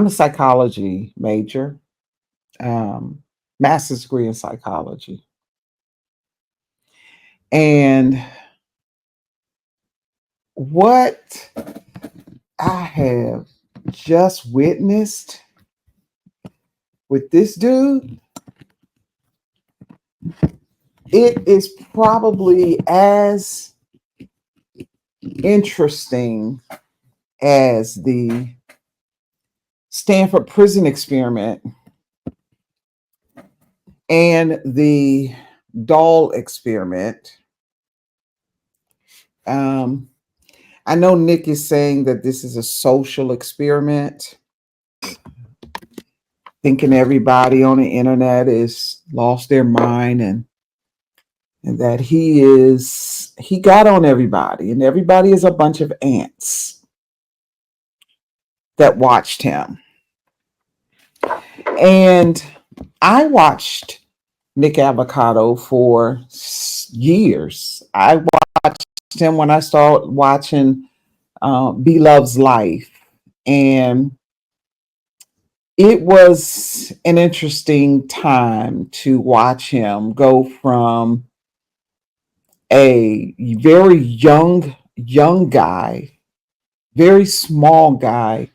I'm a psychology major, master's degree in psychology. And what I have just witnessed with this dude, it is probably as interesting as the Stanford prison experiment and the doll experiment. Um, I know Nick is saying that this is a social experiment, thinking everybody on the internet is lost their mind, and that he got on everybody, and everybody is a bunch of ants that watched him. And I watched Nick Avocado for years. I watched him when I started watching Be Love's Life. And it was an interesting time to watch him go from a very young guy, very small guy,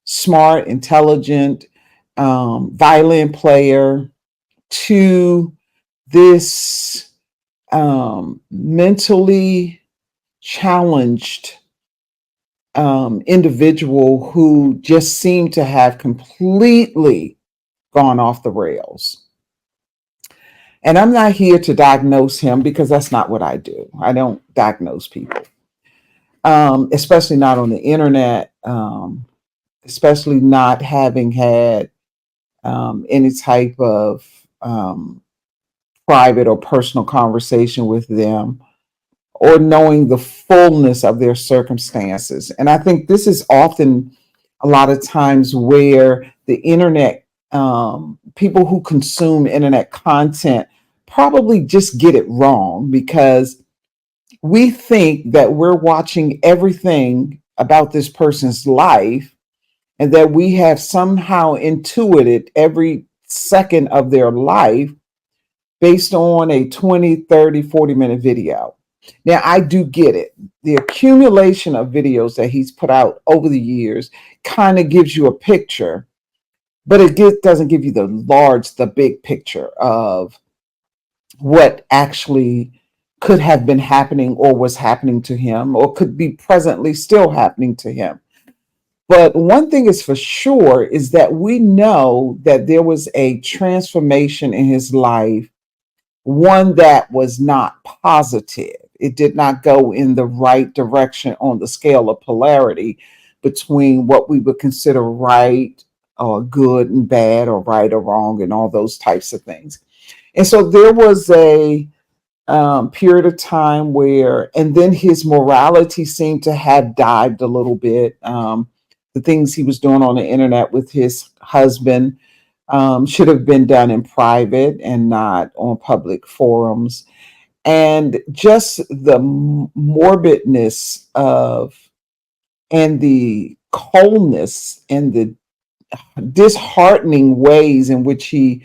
smart, intelligent, violin player, to this mentally challenged individual who just seemed to have completely gone off the rails. And I'm not here to diagnose him because that's not what I do. I don't diagnose people, especially not on the internet, especially not having had any type of private or personal conversation with them, or knowing the fullness of their circumstances. And I think this is often a lot of times where the internet, people who consume internet content probably just get it wrong, because we think that we're watching everything about this person's life and that we have somehow intuited every second of their life based on a 20, 30, 40-minute video. Now, I do get it. The accumulation of videos that he's put out over the years kind of gives you a picture, but doesn't give you the big picture of what actually could have been happening or was happening to him or could be presently still happening to him. But one thing is for sure is that we know that there was a transformation in his life, one that was not positive. It did not go in the right direction on the scale of polarity between what we would consider right or good and bad, or right or wrong, and all those types of things. And so there was a period of time where, and then his morality seemed to have dived a little bit. The things he was doing on the internet with his husband should have been done in private and not on public forums. And just the morbidness of, and the coldness and the disheartening ways in which he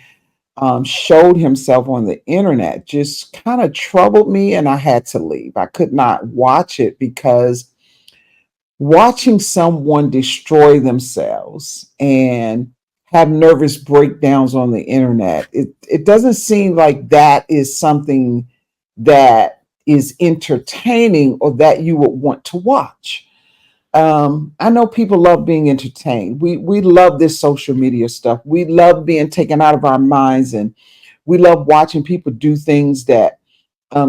showed himself on the internet just kind of troubled me, and I had to leave. I could not watch it, because watching someone destroy themselves and have nervous breakdowns on the internet, it doesn't seem like that is something that is entertaining or that you would want to watch. I know people love being entertained. We love this social media stuff. We love being taken out of our minds, and we love watching people do things that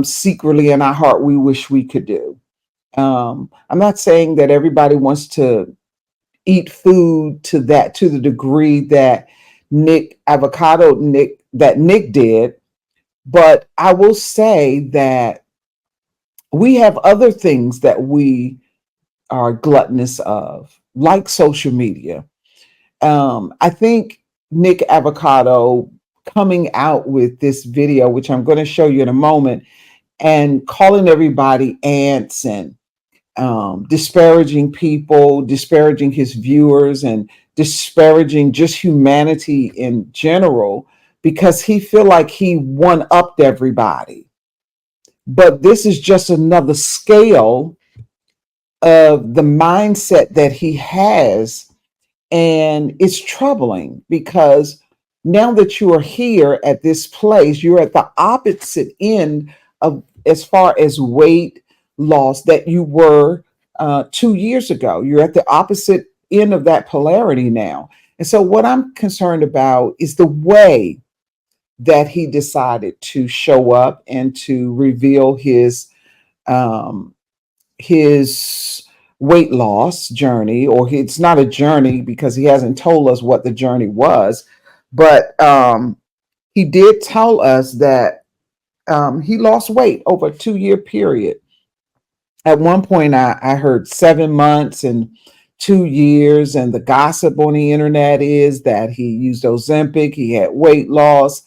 secretly in our heart we wish we could do. I'm not saying that everybody wants to eat food to the degree that Nick did, but I will say that we have other things that we are gluttonous of, like social media. I think Nick Avocado coming out with this video, which I'm going to show you in a moment, and calling everybody ants, and disparaging people, disparaging his viewers, and disparaging just humanity in general because he feel like he one upped everybody. But this is just another scale of the mindset that he has. And it's troubling because now that you are here at this place, you're at the opposite end of as far as weight loss that you were 2 years ago. You're at the opposite end of that polarity now. And so, what I'm concerned about is the way that he decided to show up and to reveal um, his weight loss journey, or it's not a journey because he hasn't told us what the journey was, but he did tell us that he lost weight over a 2 year period. At one point, I heard 7 months and 2 years, and the gossip on the internet is that he used Ozempic, he had weight loss.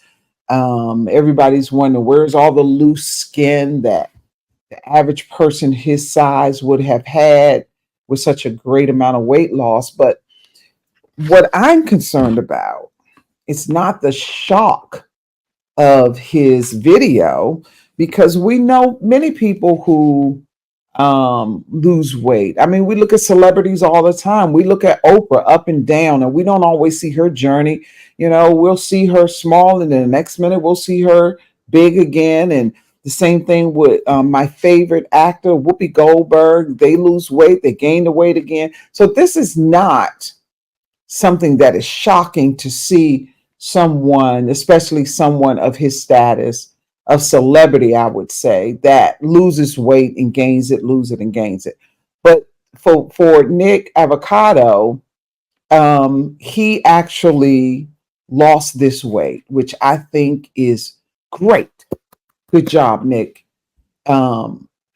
Everybody's wondering where's all the loose skin that the average person his size would have had with such a great amount of weight loss. But what I'm concerned about is not the shock of his video, because we know many people who lose weight. I mean, we look at celebrities all the time. We look at Oprah up and down, and we don't always see her journey. You know, we'll see her small, and then the next minute we'll see her big again. And the same thing with my favorite actor, Whoopi Goldberg. They lose weight, they gain the weight again. So this is not something that is shocking to see someone, especially someone of his status of celebrity, I would say, that loses weight and gains it, lose it and gains it. But for Nick Avocado, he actually lost this weight, which I think is great. Good job, Nick.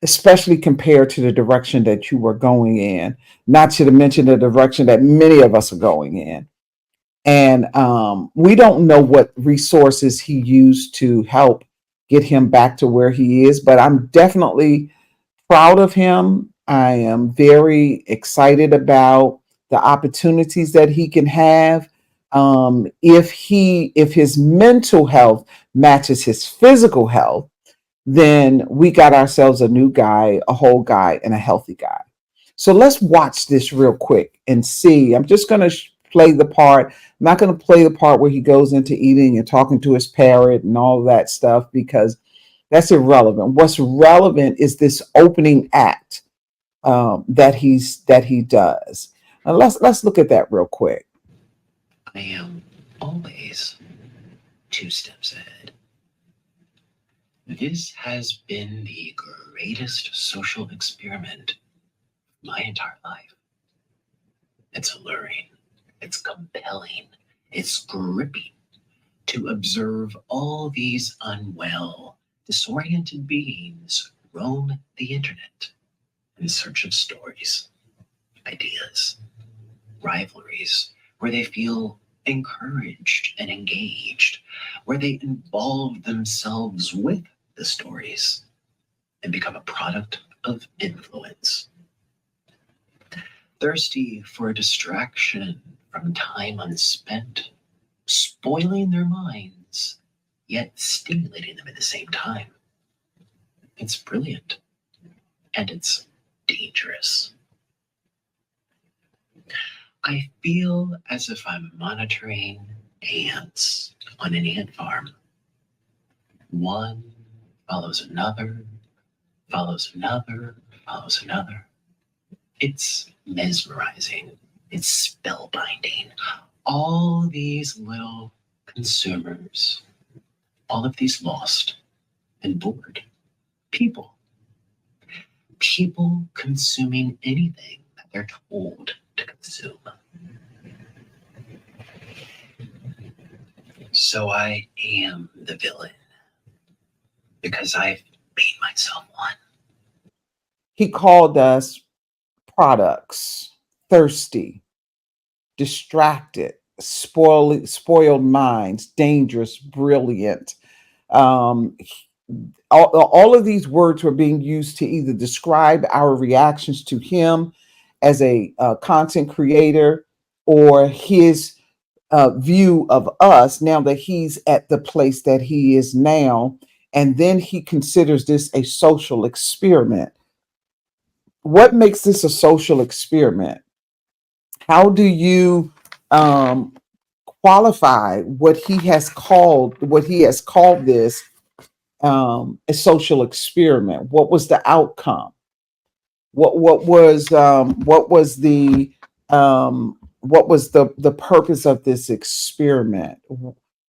Especially compared to the direction that you were going in, not to mention the direction that many of us are going in. And we don't know what resources he used to help get him back to where he is, but I'm definitely proud of him. I am very excited about the opportunities that he can have. If his mental health matches his physical health, then we got ourselves a new guy, a whole guy, and a healthy guy. So let's watch this real quick and see. I'm just going to play the part. I'm not going to play the part where he goes into eating and talking to his parrot and all that stuff, because that's irrelevant. What's relevant is this opening act that he does. Now let's look at that real quick. I am always 2 steps ahead. This has been the greatest social experiment of my entire life. It's alluring, it's compelling, it's gripping to observe all these unwell, disoriented beings roam the internet in search of stories, ideas, rivalries, where they feel encouraged and engaged, where they involve themselves with the stories and become a product of influence. Thirsty for a distraction from time unspent, spoiling their minds, yet stimulating them at the same time. It's brilliant, and it's dangerous. I feel as if I'm monitoring ants on an ant farm. One follows another, follows another, follows another. It's mesmerizing. It's spellbinding. All these little consumers, all of these lost and bored people. People consuming anything that they're told to consume. So I am the villain because I've made myself one. He called us products, thirsty, distracted, spoiled minds, dangerous, brilliant. Um, all of these words were being used to either describe our reactions to him as a content creator, or his view of us now that he's at the place that he is now. And then he considers this a social experiment. What makes this a social experiment? How do you um, qualify what he has called this a social experiment? What was the outcome? What was the purpose of this experiment?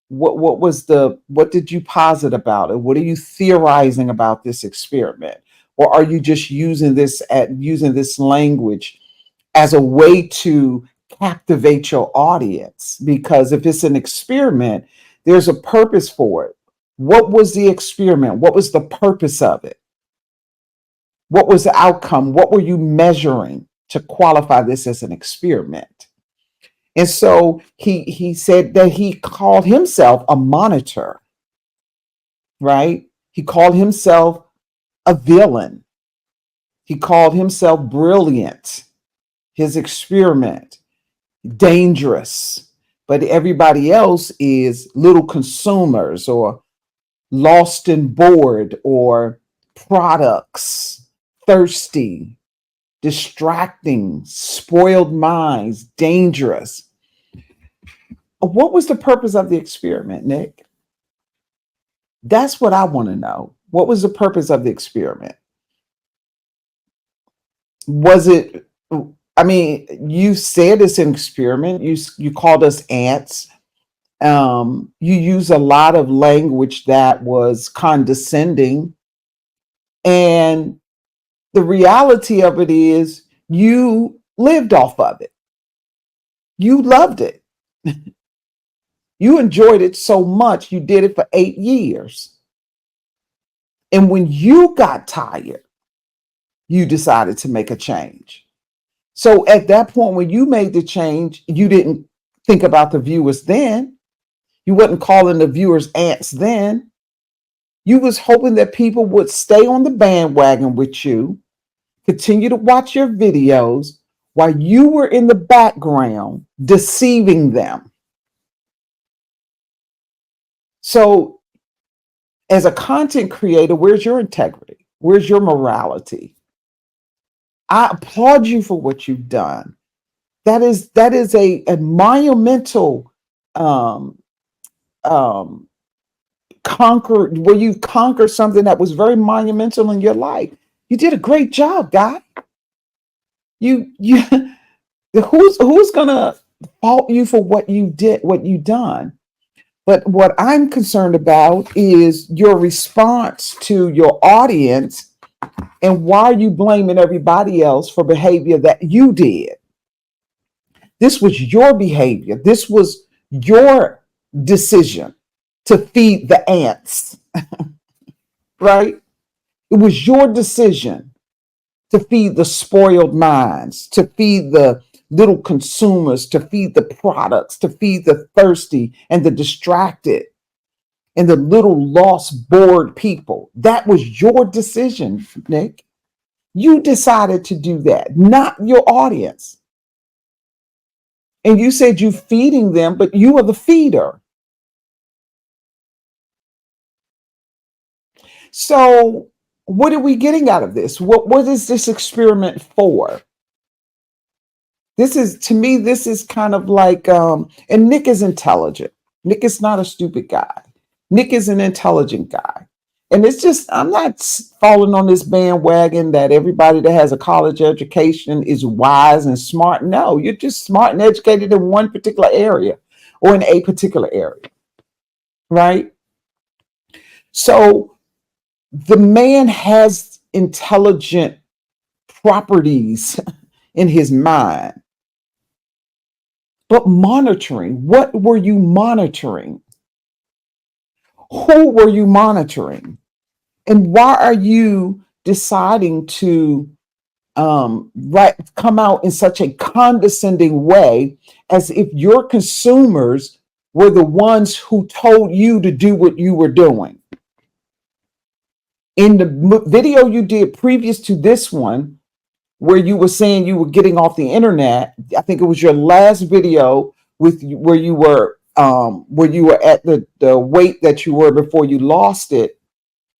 What did you posit about it? What are you theorizing about this experiment? Or are you just using this language as a way to captivate your audience? Because if it's an experiment, there's a purpose for it. What was the experiment? What was the purpose of it? What was the outcome? What were you measuring to qualify this as an experiment? And so he said that he called himself a monitor, right? He called himself a villain. He called himself brilliant. His experiment dangerous, but everybody else is little consumers or lost and bored or products, thirsty, distracting, spoiled minds, dangerous. What was the purpose of the experiment, Nick? That's what I want to know. What was the purpose of the experiment? Was it, I mean, you said it's an experiment. You called us ants. You use a lot of language that was condescending. And the reality of it is you lived off of it. You loved it. You enjoyed it so much, you did it for 8 years. And when you got tired, you decided to make a change. So at that point, when you made the change, you didn't think about the viewers then. You wasn't calling the viewers ants then. You was hoping that people would stay on the bandwagon with you, continue to watch your videos while you were in the background deceiving them. So as a content creator, where's your integrity? Where's your morality? I applaud you for what you've done. That is a monumental um, um, where you conquered something that was very monumental in your life. You did a great job, guy. You who's gonna fault you for what you did, what you done? But what I'm concerned about is your response to your audience and why are you blaming everybody else for behavior that you did? This was your behavior. This was your decision to feed the ants, right? It was your decision to feed the spoiled minds, to feed the little consumers, to feed the products, to feed the thirsty and the distracted and the little lost, bored people. That was your decision, Nick. You decided to do that, not your audience. And you said you feeding them, but you are the feeder. So what are we getting out of this? What is this experiment for? This is, to me, this is kind of like, and Nick is intelligent. Nick is not a stupid guy. Nick is an intelligent guy. And it's just, I'm not falling on this bandwagon that everybody that has a college education is wise and smart. No, you're just smart and educated in one particular area or in a particular area, right? So the man has intelligent properties in his mind. But monitoring, what were you monitoring? Who were you monitoring? And why are you deciding to come out in such a condescending way as if your consumers were the ones who told you to do what you were doing? In the video you did previous to this one, where you were saying you were getting off the internet. I think it was your last video where you were at the weight that you were before you lost it.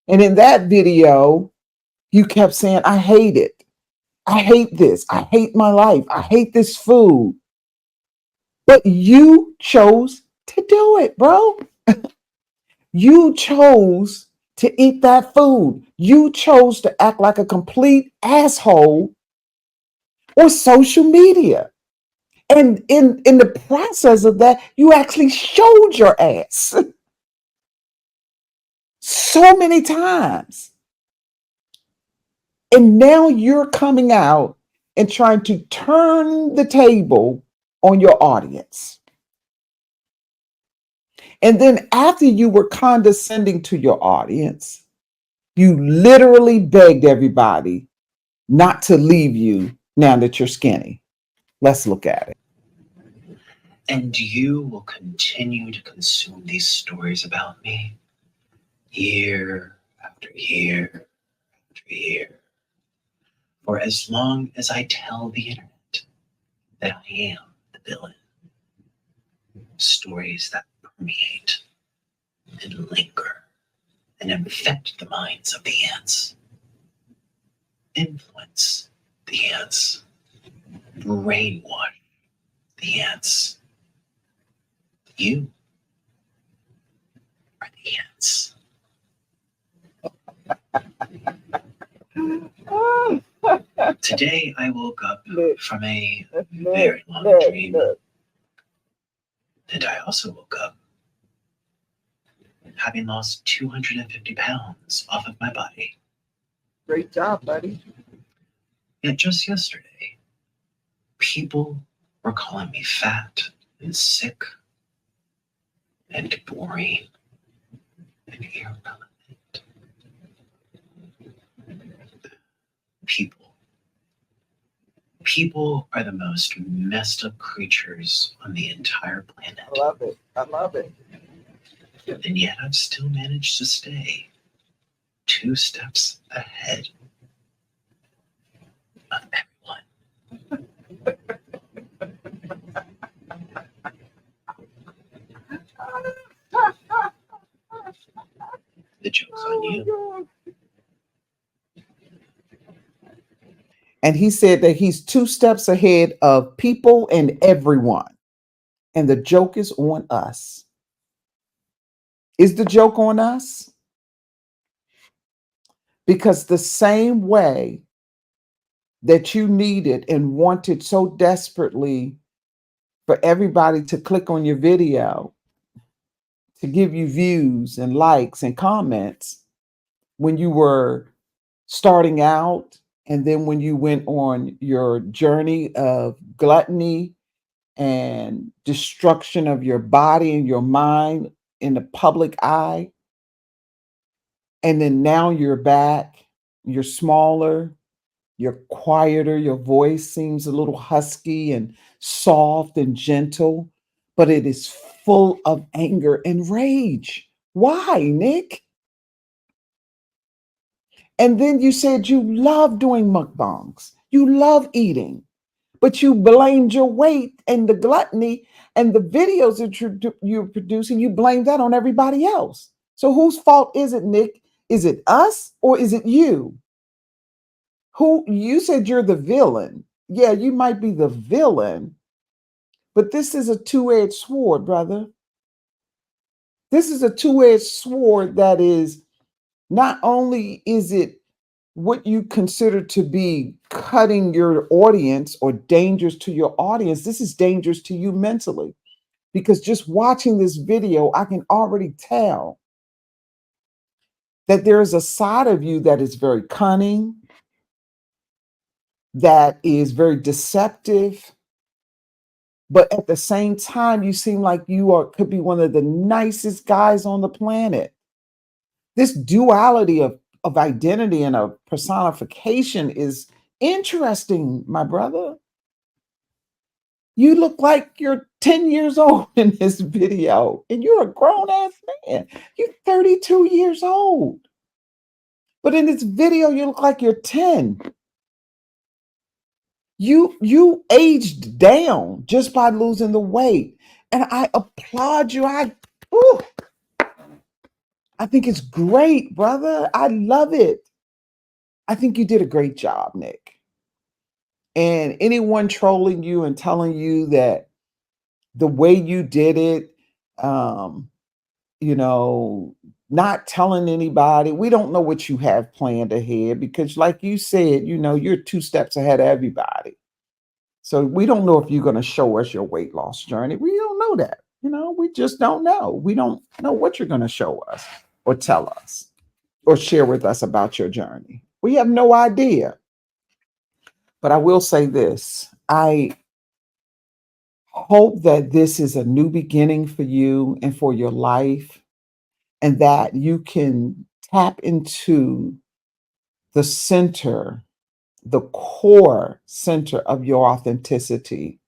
And in that video, you kept saying, I hate it. I hate this. I hate my life. I hate this food. But you chose to do it, bro. You chose to eat that food. You chose to act like a complete asshole on social media. And in the process of that, you actually showed your ass so many times. And now you're coming out and trying to turn the table on your audience. And then after you were condescending to your audience, you literally begged everybody not to leave you now that you're skinny. Let's look at it. And you will continue to consume these stories about me year after year after year, for as long as I tell the internet that I am the villain. Stories that permeate and linger and infect the minds of the ants, influence the ants, brainwash the ants. You are the ants. Today I woke up from a very long dream, and I also woke up having lost 250 pounds off of my body. Great job, buddy. Yet just yesterday, people were calling me fat and sick and boring and irrelevant. People are the most messed up creatures on the entire planet. I love it. I love it. And yet I've still managed to stay 2 steps ahead of everyone. The joke's on you. And he said that he's 2 steps ahead of people and everyone. And the joke is on us. Is the joke on us? Because the same way that you needed and wanted so desperately for everybody to click on your video, to give you views and likes and comments when you were starting out, and then when you went on your journey of gluttony and destruction of your body and your mind in the public eye, and then now you're back, you're smaller, you're quieter, your voice seems a little husky and soft and gentle, but it is full of anger and rage. Why, Nick? And then you said you love doing mukbangs, you love eating, but you blamed your weight and the gluttony and the videos that you're producing, you blame that on everybody else. So whose fault is it, Nick? Is it us or is it you? Who you said you're the villain. Yeah, you might be the villain, but this is a two-edged sword, brother. This is a two-edged sword that is not only is it what you consider to be cutting your audience or dangerous to your audience, this is dangerous to you mentally. Because just watching this video, I can already tell that there is a side of you that is very cunning, that is very deceptive, but at the same time, you seem like could be one of the nicest guys on the planet. This duality of identity and of personification is interesting, my brother. You look like you're 10 years old in this video, and you're a grown ass man. You're 32 years old. But in this video, you look like you're 10. You aged down just by losing the weight. And I applaud you. Ooh, I think it's great, brother. I love it. I think you did a great job, Nick. And anyone trolling you and telling you that the way you did it, um, you know, not telling anybody, we don't know what you have planned ahead because, like you said, you're 2 steps ahead of everybody. So we don't know if you're going to show us your weight loss journey. We don't know that. We just don't know. We don't know what you're going to show us or tell us or share with us about your journey. We have no idea. But I will say this. I hope that this is a new beginning for you and for your life, and that you can tap into the center, the core center of your authenticity,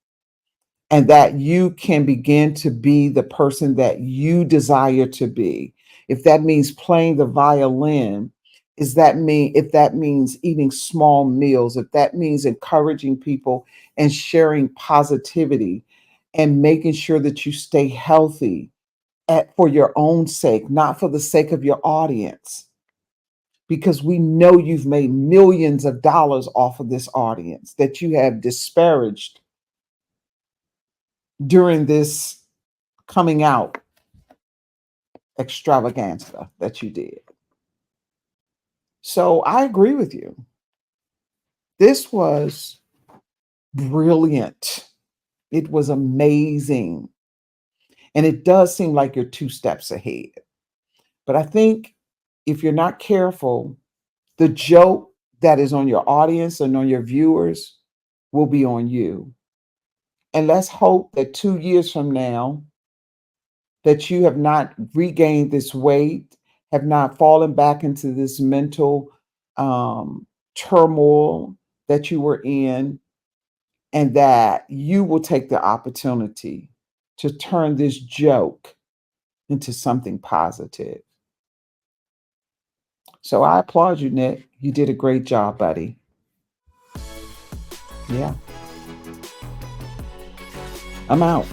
and that you can begin to be the person that you desire to be. If that means playing the violin, if that means eating small meals, if that means encouraging people and sharing positivity and making sure that you stay healthy for your own sake, not for the sake of your audience, because we know you've made millions of dollars off of this audience that you have disparaged during this coming out extravaganza that you did. So I agree with you. This was brilliant. It was amazing. And it does seem like you're 2 steps ahead. But I think if you're not careful, the joke that is on your audience and on your viewers will be on you. And let's hope that 2 years from now, that you have not regained this weight, have not fallen back into this mental turmoil that you were in, and that you will take the opportunity to turn this joke into something positive. So I applaud you, Nick. You did a great job, buddy. Yeah, I'm out.